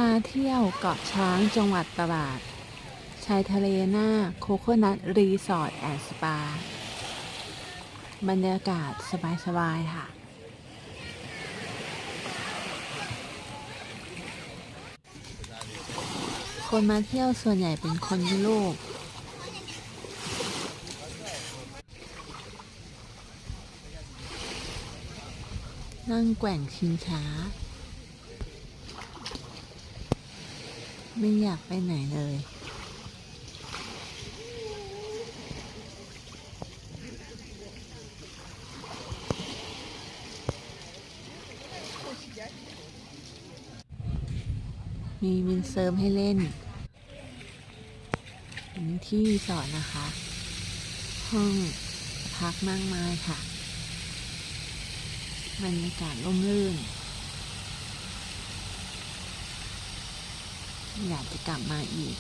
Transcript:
พาเที่ยวเกาะช้างจังหวัดตราดชายทะเลหน้าโคโคนัทรีสอร์ทแอนด์สปาบรรยากาศสบายๆค่ะคนมาเที่ยวส่วนใหญ่เป็นคนยุโรปนั่งแกว่งชิงช้าไม่อยากไปไหนเลยมีวินเซิร์ฟให้เล่นอันนี้ที่รีสอร์ทนะคะ ห้องพักนั่งไม้ค่ะบรรยากาศร่มรื่นอยากจะกลับมาอีก